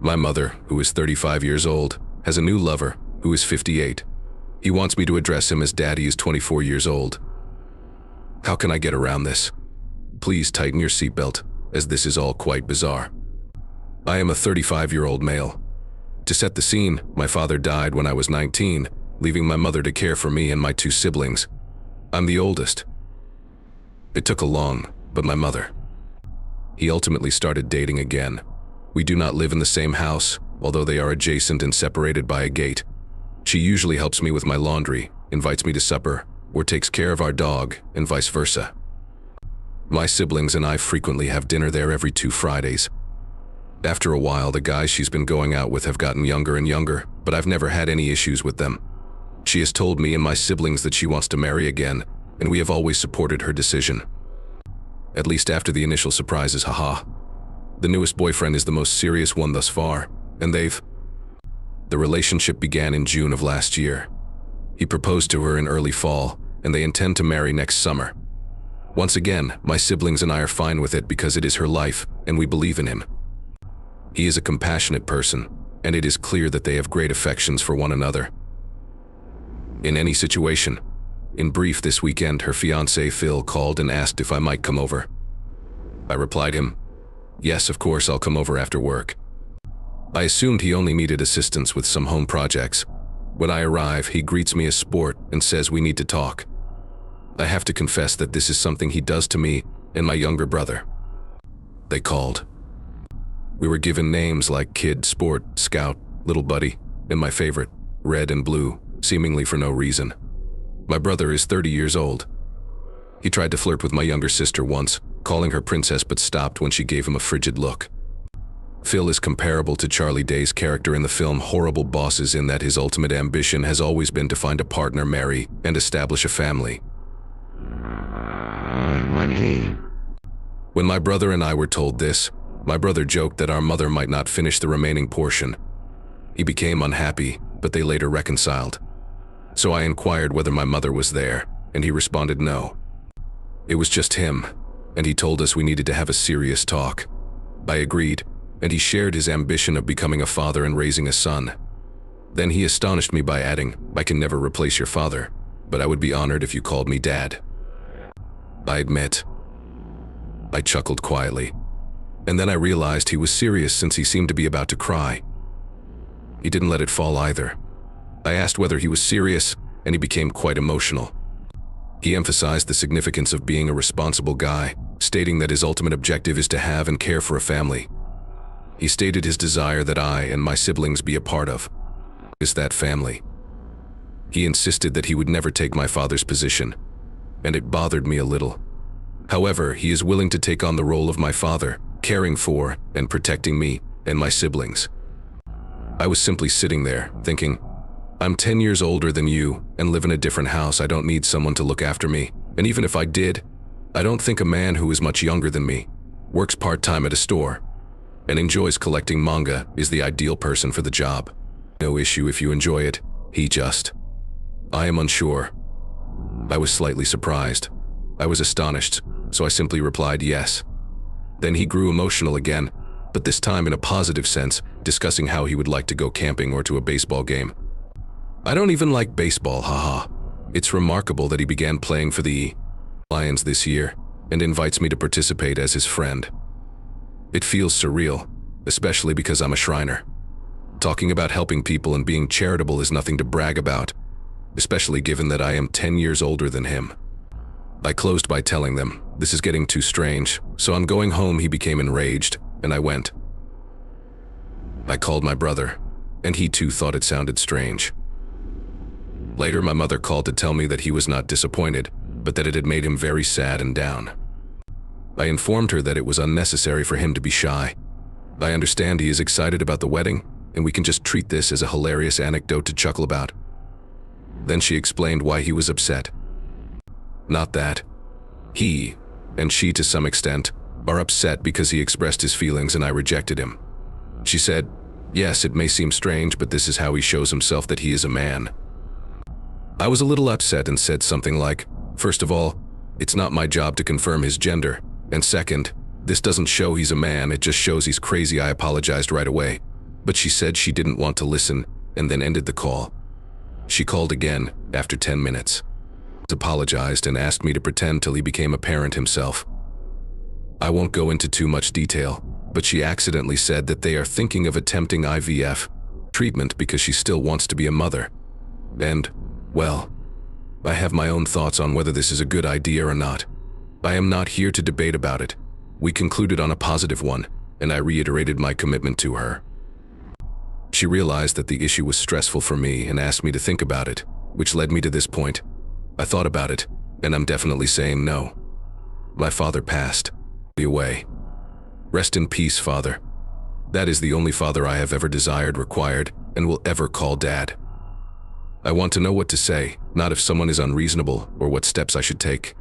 My mother, who is 35 years old, has a new lover, who is 58. He wants me to address him as Daddy is 24 years old. How can I get around this? Please tighten your seatbelt, as this is all quite bizarre. I am a 35-year-old male. To set the scene, my father died when I was 19, leaving my mother to care for me and my two siblings. I'm the oldest. It took a long, but my mother. He ultimately started dating again. We do not live in the same house, although they are adjacent and separated by a gate. She usually helps me with my laundry, invites me to supper, or takes care of our dog, and vice versa. My siblings and I frequently have dinner there every 2 Fridays. After a while, the guys she's been going out with have gotten younger and younger, but I've never had any issues with them. She has told me and my siblings that she wants to marry again, and we have always supported her decision. At least after the initial surprises, haha. The newest boyfriend is the most serious one thus far, and The relationship began in June of last year. He proposed to her in early fall, and they intend to marry next summer. Once again, my siblings and I are fine with it because it is her life, and we believe in him. He is a compassionate person, and it is clear that they have great affections for one another. In any situation. In brief, this weekend her fiancé Phil called and asked if I might come over. I replied him, yes, of course I'll come over after work. I assumed he only needed assistance with some home projects. When I arrive, he greets me as sport and says we need to talk. I have to confess that this is something he does to me and my younger brother. They called. We were given names like Kid, Sport, Scout, Little Buddy, and my favorite, Red and Blue, seemingly for no reason. My brother is 30 years old. He tried to flirt with my younger sister once, calling her princess, but stopped when she gave him a frigid look. Phil is comparable to Charlie Day's character in the film Horrible Bosses in that his ultimate ambition has always been to find a partner, marry, and establish a family. When my brother and I were told this, my brother joked that our mother might not finish the remaining portion. He became unhappy, but they later reconciled. So I inquired whether my mother was there, and he responded no. It was just him, and he told us we needed to have a serious talk. I agreed, and he shared his ambition of becoming a father and raising a son. Then he astonished me by adding, I can never replace your father, but I would be honored if you called me Dad. I admit. I chuckled quietly, and then I realized he was serious since he seemed to be about to cry. He didn't let it fall either. I asked whether he was serious, and he became quite emotional. He emphasized the significance of being a responsible guy, stating that his ultimate objective is to have and care for a family. He stated his desire that I and my siblings be a part of that family. He insisted that he would never take my father's position, and it bothered me a little. However, he is willing to take on the role of my father, caring for and protecting me and my siblings. I was simply sitting there, thinking, I'm 10 years older than you and live in a different house. I don't need someone to look after me, and even if I did, I don't think a man who is much younger than me, works part-time at a store, and enjoys collecting manga is the ideal person for the job. No issue if you enjoy it, I am unsure. I was slightly surprised. I was astonished, so I simply replied yes. Then he grew emotional again, but this time in a positive sense, discussing how he would like to go camping or to a baseball game. I don't even like baseball, haha. It's remarkable that he began playing for the Lions this year and invites me to participate as his friend. It feels surreal, especially because I'm a Shriner. Talking about helping people and being charitable is nothing to brag about, especially given that I am 10 years older than him. I closed by telling them, this is getting too strange, so on going home he became enraged, and I went. I called my brother, and he too thought it sounded strange. Later, my mother called to tell me that he was not disappointed, but that it had made him very sad and down. I informed her that it was unnecessary for him to be shy. I understand he is excited about the wedding, and we can just treat this as a hilarious anecdote to chuckle about. Then she explained why he was upset. Not that. He, and she to some extent, are upset because he expressed his feelings and I rejected him. She said, yes, it may seem strange, but this is how he shows himself that he is a man. I was a little upset and said something like, first of all, it's not my job to confirm his gender, and second, this doesn't show he's a man, it just shows he's crazy. I apologized right away. but she said she didn't want to listen and then ended the call. She called again after 10 minutes, apologized and asked me to pretend till he became a parent himself. I won't go into too much detail, but she accidentally said that they are thinking of attempting IVF treatment because she still wants to be a mother. And, well, I have my own thoughts on whether this is a good idea or not. I am not here to debate about it. We concluded on a positive one, and I reiterated my commitment to her. She realized that the issue was stressful for me and asked me to think about it, which led me to this point. I thought about it, and I'm definitely saying no. My father passed away. Rest in peace, Father. That is the only father I have ever desired, required, and will ever call Dad. I want to know what to say, not if someone is unreasonable or what steps I should take.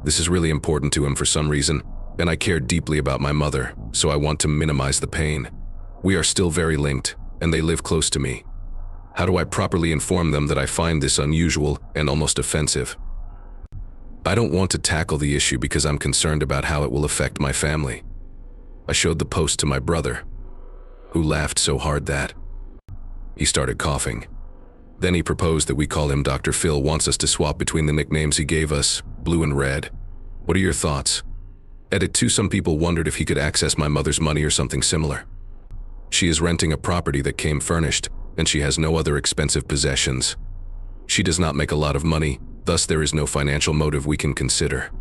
This is really important to him for some reason, and I care deeply about my mother, so I want to minimize the pain. We are still very linked, and they live close to me. How do I properly inform them that I find this unusual and almost offensive? I don't want to tackle the issue because I'm concerned about how it will affect my family. I showed the post to my brother, who laughed so hard that he started coughing. Then he proposed that we call him Dr. Phil, wants us to swap between the nicknames he gave us, Blue and Red. What are your thoughts? Edit 2. Some people wondered if he could access my mother's money or something similar. She is renting a property that came furnished, and she has no other expensive possessions. She does not make a lot of money, thus there is no financial motive we can consider.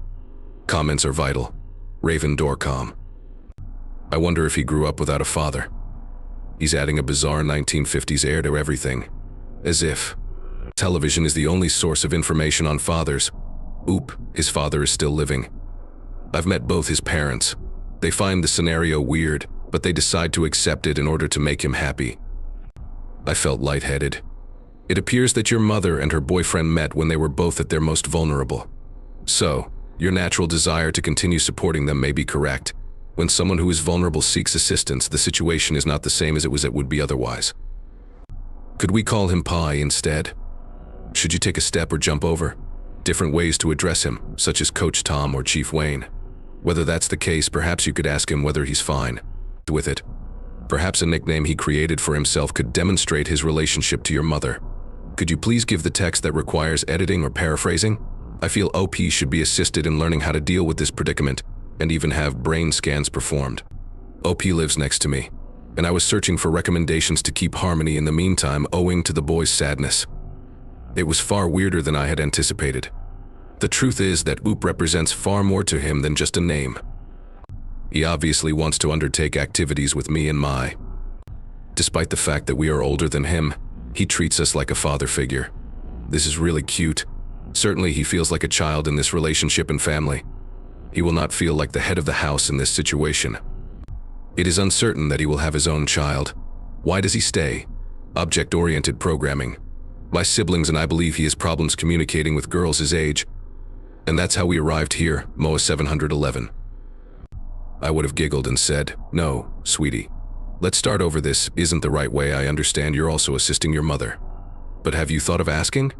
Comments are vital. Raven Dorcom. I wonder if he grew up without a father. He's adding a bizarre 1950s air to everything. As if television is the only source of information on fathers. Oop, his father is still living. I've met both his parents. They find the scenario weird, but they decide to accept it in order to make him happy. I felt lightheaded. It appears that your mother and her boyfriend met when they were both at their most vulnerable. So, your natural desire to continue supporting them may be correct. When someone who is vulnerable seeks assistance, the situation is not the same as it would be otherwise. Could we call him Pi instead? Should you take a step or jump over? Different ways to address him, such as Coach Tom or Chief Wayne. Whether that's the case, perhaps you could ask him whether he's fine with it. Perhaps a nickname he created for himself could demonstrate his relationship to your mother. Could you please give the text that requires editing or paraphrasing? I feel OP should be assisted in learning how to deal with this predicament and even have brain scans performed. OP lives next to me, and I was searching for recommendations to keep harmony in the meantime owing to the boy's sadness. It was far weirder than I had anticipated. The truth is that OOP represents far more to him than just a name. He obviously wants to undertake activities with me and Mai. Despite the fact that we are older than him, he treats us like a father figure. This is really cute. Certainly he feels like a child in this relationship and family. He will not feel like the head of the house in this situation. It is uncertain that he will have his own child. Why does he stay? Object-oriented programming. My siblings and I believe he has problems communicating with girls his age. And that's how we arrived here, MOA 711. I would have giggled and said, "No, sweetie. Let's start over. This isn't the right way. I understand you're also assisting your mother. But have you thought of asking?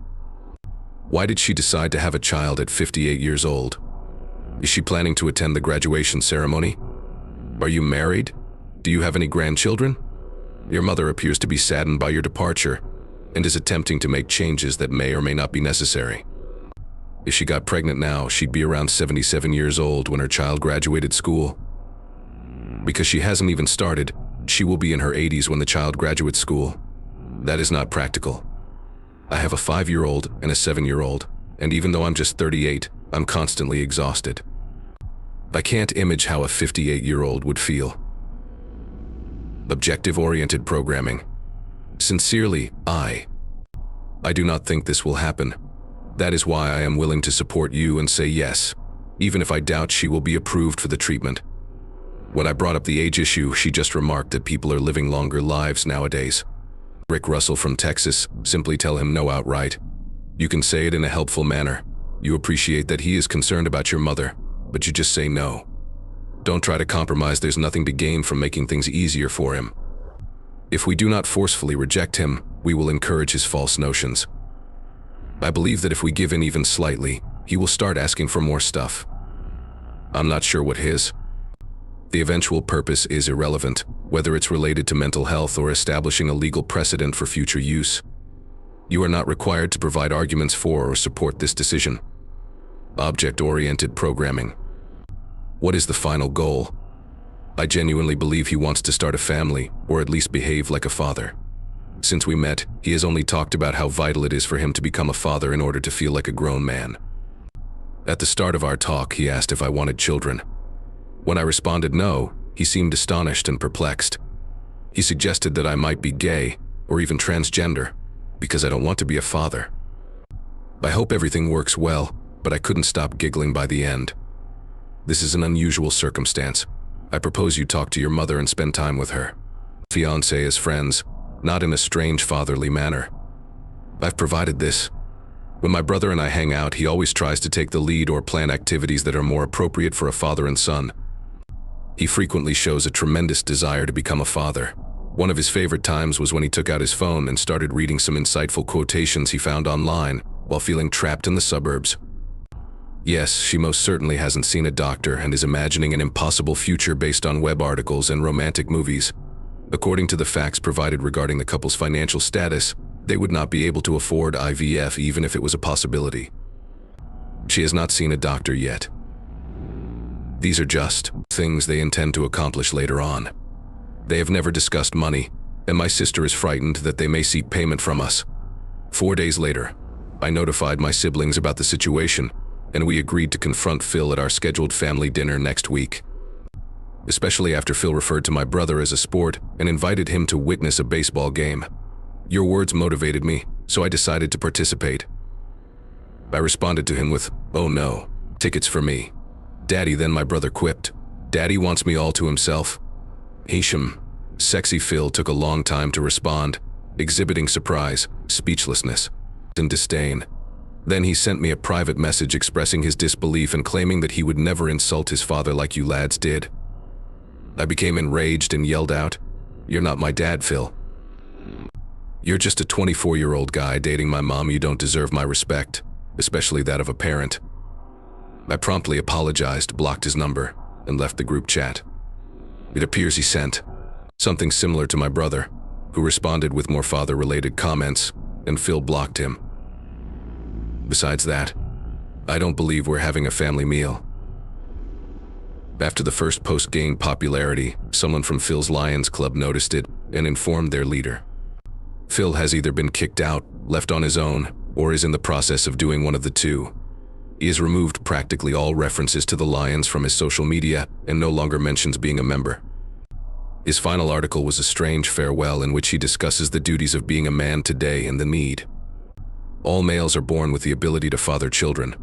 Why did she decide to have a child at 58 years old? Is she planning to attend the graduation ceremony? Are you married? Do you have any grandchildren? Your mother appears to be saddened by your departure and is attempting to make changes that may or may not be necessary. If she got pregnant now, she'd be around 77 years old when her child graduated school. Because she hasn't even started, she will be in her 80s when the child graduates school. That is not practical. I have a 5-year-old and a 7-year-old, and even though I'm just 38, I'm constantly exhausted. I can't imagine how a 58-year-old would feel. Objective-oriented programming. Sincerely, I do not think this will happen. That is why I am willing to support you and say yes, even if I doubt she will be approved for the treatment. When I brought up the age issue, she just remarked that people are living longer lives nowadays. Rick Russell from Texas, simply tell him no outright. You can say it in a helpful manner. You appreciate that he is concerned about your mother, but you just say no. Don't try to compromise. There's nothing to gain from making things easier for him. If we do not forcefully reject him, we will encourage his false notions. I believe that if we give in even slightly, he will start asking for more stuff. I'm not sure what his The eventual purpose is irrelevant, whether it's related to mental health or establishing a legal precedent for future use. You are not required to provide arguments for or support this decision. Object-oriented programming. What is the final goal? I genuinely believe he wants to start a family, or at least behave like a father. Since we met, he has only talked about how vital it is for him to become a father in order to feel like a grown man. At the start of our talk, he asked if I wanted children. When I responded no, he seemed astonished and perplexed. He suggested that I might be gay, or even transgender, because I don't want to be a father. I hope everything works well, but I couldn't stop giggling by the end. This is an unusual circumstance. I propose you talk to your mother and spend time with her. Fiancé as friends, not in a strange fatherly manner. I've provided this. When my brother and I hang out, he always tries to take the lead or plan activities that are more appropriate for a father and son. He frequently shows a tremendous desire to become a father. One of his favorite times was when he took out his phone and started reading some insightful quotations he found online while feeling trapped in the suburbs. Yes, she most certainly hasn't seen a doctor and is imagining an impossible future based on web articles and romantic movies. According to the facts provided regarding the couple's financial status, they would not be able to afford IVF even if it was a possibility. She has not seen a doctor yet. These are just things they intend to accomplish later on. They have never discussed money, and my sister is frightened that they may seek payment from us. 4 days later, I notified my siblings about the situation, and we agreed to confront Phil at our scheduled family dinner next week. Especially after Phil referred to my brother as a sport and invited him to witness a baseball game. Your words motivated me, so I decided to participate. I responded to him with, "Oh no, tickets for me." Daddy, then my brother quipped, "Daddy wants me all to himself." Hisham, sexy Phil, took a long time to respond, exhibiting surprise, speechlessness, and disdain. Then he sent me a private message expressing his disbelief and claiming that he would never insult his father like you lads did. I became enraged and yelled out, "You're not my dad, Phil. You're just a 24-year-old guy dating my mom. You don't deserve my respect, especially that of a parent." I promptly apologized, blocked his number, and left the group chat. It appears he sent something similar to my brother, who responded with more father-related comments, and Phil blocked him. Besides that, I don't believe we're having a family meal. After the first post gained popularity, someone from Phil's Lions Club noticed it and informed their leader. Phil has either been kicked out, left on his own, or is in the process of doing one of the two. He has removed practically all references to the Lions from his social media and no longer mentions being a member. His final article was a strange farewell in which he discusses the duties of being a man today and the need. All males are born with the ability to father children.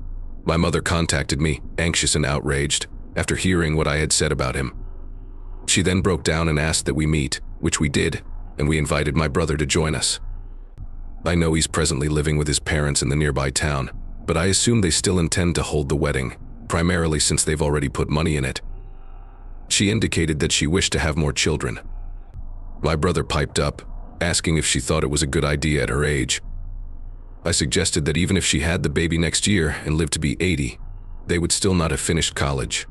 My mother contacted me, anxious and outraged, after hearing what I had said about him. She then broke down and asked that we meet, which we did, and we invited my brother to join us. I know he's presently living with his parents in the nearby town, but I assume they still intend to hold the wedding, primarily since they've already put money in it. She indicated that she wished to have more children. My brother piped up, asking if she thought it was a good idea at her age. I suggested that even if she had the baby next year and lived to be 80, they would still not have finished college.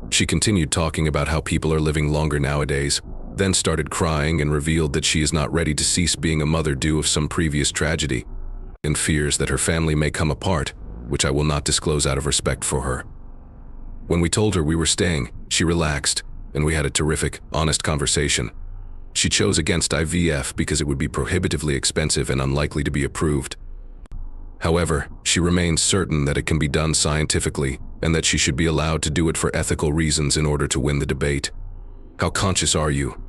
She continued talking about how people are living longer nowadays, then started crying and revealed that she is not ready to cease being a mother due of some previous tragedy, and fears that her family may come apart, which I will not disclose out of respect for her. When we told her we were staying, she relaxed, and we had a terrific, honest conversation. She chose against IVF because it would be prohibitively expensive and unlikely to be approved. However, she remains certain that it can be done scientifically and that she should be allowed to do it for ethical reasons in order to win the debate. How conscious are you?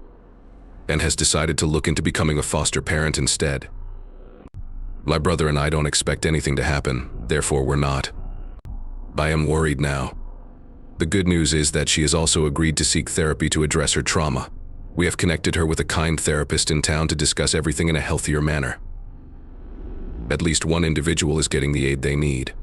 And has decided to look into becoming a foster parent instead. My brother and I don't expect anything to happen, therefore we're not. I am worried now. The good news is that she has also agreed to seek therapy to address her trauma. We have connected her with a kind therapist in town to discuss everything in a healthier manner. At least one individual is getting the aid they need.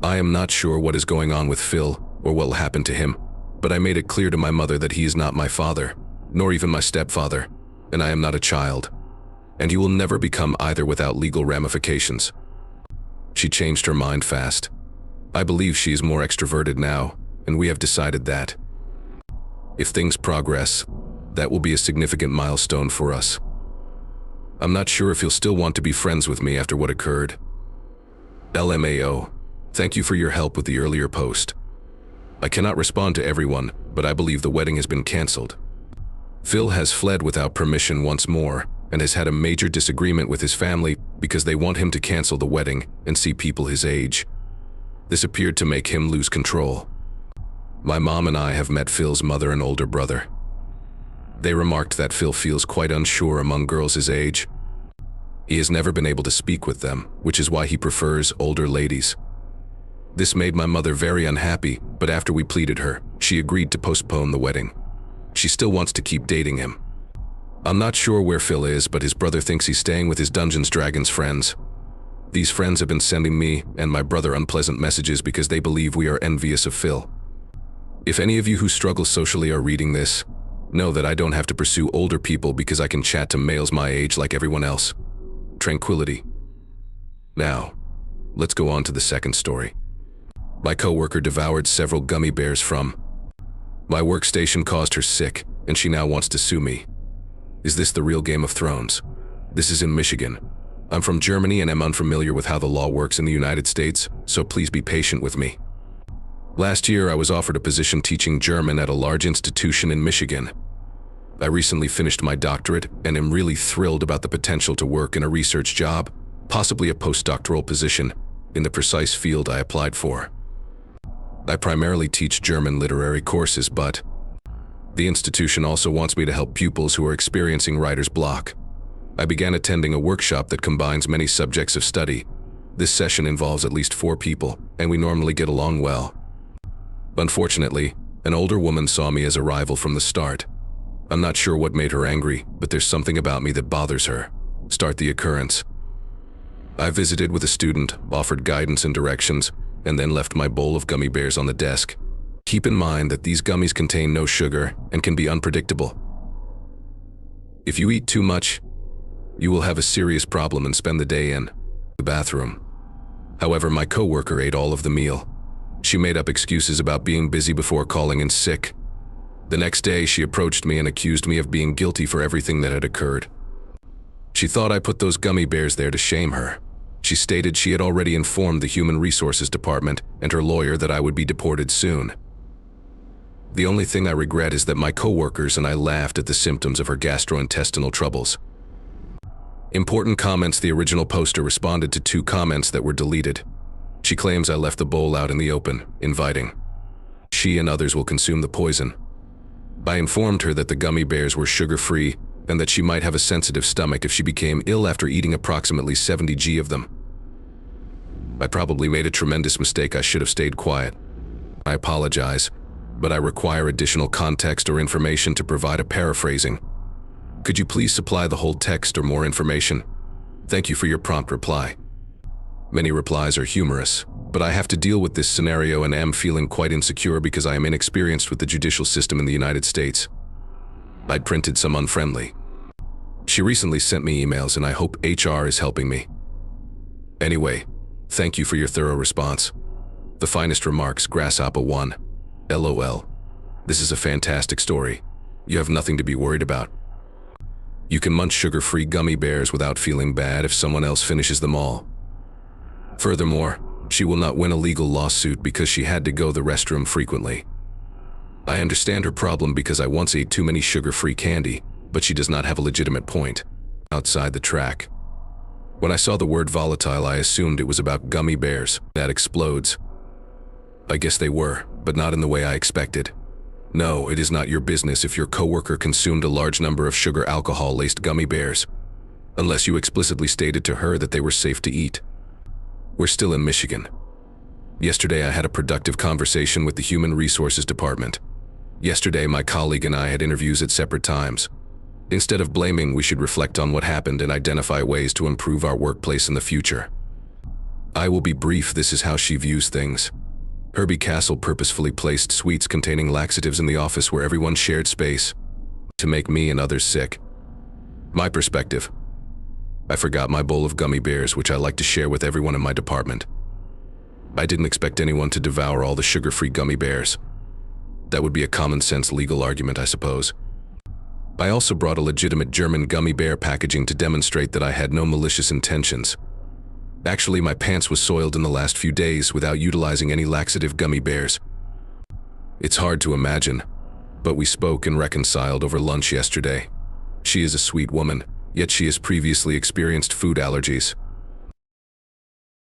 I am not sure what is going on with Phil or what will happen to him, but I made it clear to my mother that he is not my father, nor even my stepfather, and I am not a child, and he will never become either without legal ramifications. She changed her mind fast. I believe she is more extroverted now, and we have decided that. If things progress, that will be a significant milestone for us. I'm not sure if you'll still want to be friends with me after what occurred. LMAO, thank you for your help with the earlier post. I cannot respond to everyone, but I believe the wedding has been cancelled. Phil has fled without permission once more and has had a major disagreement with his family because they want him to cancel the wedding and see people his age. This appeared to make him lose control. My mom and I have met Phil's mother and older brother. They remarked that Phil feels quite unsure among girls his age. He has never been able to speak with them, which is why he prefers older ladies. This made my mother very unhappy, but after we pleaded her, she agreed to postpone the wedding. She still wants to keep dating him. I'm not sure where Phil is, but his brother thinks he's staying with his Dungeons & Dragons friends. These friends have been sending me and my brother unpleasant messages because they believe we are envious of Phil. If any of you who struggle socially are reading this, know that I don't have to pursue older people because I can chat to males my age like everyone else. Tranquility. Now, let's go on to the second story. My coworker devoured several gummy bears from my workstation, caused her sick, and she now wants to sue me. Is this the real Game of Thrones? This is in Michigan. I'm from Germany and am unfamiliar with how the law works in the United States, so please be patient with me. Last year, I was offered a position teaching German at a large institution in Michigan. I recently finished my doctorate and am really thrilled about the potential to work in a research job, possibly a postdoctoral position, in the precise field I applied for. I primarily teach German literary courses, but the institution also wants me to help pupils who are experiencing writer's block. I began attending a workshop that combines many subjects of study. This session involves at least 4 people, and we normally get along well. Unfortunately, an older woman saw me as a rival from the start. I'm not sure what made her angry, but there's something about me that bothers her. Start the occurrence. I visited with a student, offered guidance and directions, and then left my bowl of gummy bears on the desk. Keep in mind that these gummies contain no sugar and can be unpredictable. If you eat too much, you will have a serious problem and spend the day in the bathroom. However, my coworker ate all of the meal. She made up excuses about being busy before calling in sick. The next day, she approached me and accused me of being guilty for everything that had occurred. She thought I put those gummy bears there to shame her. She stated she had already informed the Human Resources Department and her lawyer that I would be deported soon. The only thing I regret is that my coworkers and I laughed at the symptoms of her gastrointestinal troubles. Important comments: the original poster responded to 2 comments that were deleted. She claims I left the bowl out in the open, inviting. She and others will consume the poison. I informed her that the gummy bears were sugar-free and that she might have a sensitive stomach if she became ill after eating approximately 70 g of them. I probably made a tremendous mistake. I should have stayed quiet. I apologize, but I require additional context or information to provide a paraphrasing. Could you please supply the whole text or more information? Thank you for your prompt reply. Many replies are humorous, but I have to deal with this scenario and am feeling quite insecure because I am inexperienced with the judicial system in the United States. I'd printed some unfriendly. She recently sent me emails and I hope HR is helping me. Anyway, thank you for your thorough response. The finest remarks, Grasshopper 1. LOL. This is a fantastic story. You have nothing to be worried about. You can munch sugar-free gummy bears without feeling bad if someone else finishes them all. Furthermore, she will not win a legal lawsuit because she had to go to the restroom frequently. I understand her problem because I once ate too many sugar-free candy, but she does not have a legitimate point. Outside the track. When I saw the word volatile, I assumed it was about gummy bears that explodes. I guess they were, but not in the way I expected. No, it is not your business if your coworker consumed a large number of sugar alcohol-laced gummy bears, unless you explicitly stated to her that they were safe to eat. We're still in Michigan. Yesterday I had a productive conversation with the Human Resources Department. Yesterday my colleague and I had interviews at separate times. Instead of blaming, we should reflect on what happened and identify ways to improve our workplace in the future. I will be brief. This is how she views things. Herbie Castle purposefully placed sweets containing laxatives in the office where everyone shared space to make me and others sick. My perspective. I forgot my bowl of gummy bears, which I like to share with everyone in my department. I didn't expect anyone to devour all the sugar-free gummy bears. That would be a common-sense legal argument, I suppose. I also brought a legitimate German gummy bear packaging to demonstrate that I had no malicious intentions. Actually, my pants was soiled in the last few days without utilizing any laxative gummy bears. It's hard to imagine, but we spoke and reconciled over lunch yesterday. She is a sweet woman, yet she has previously experienced food allergies.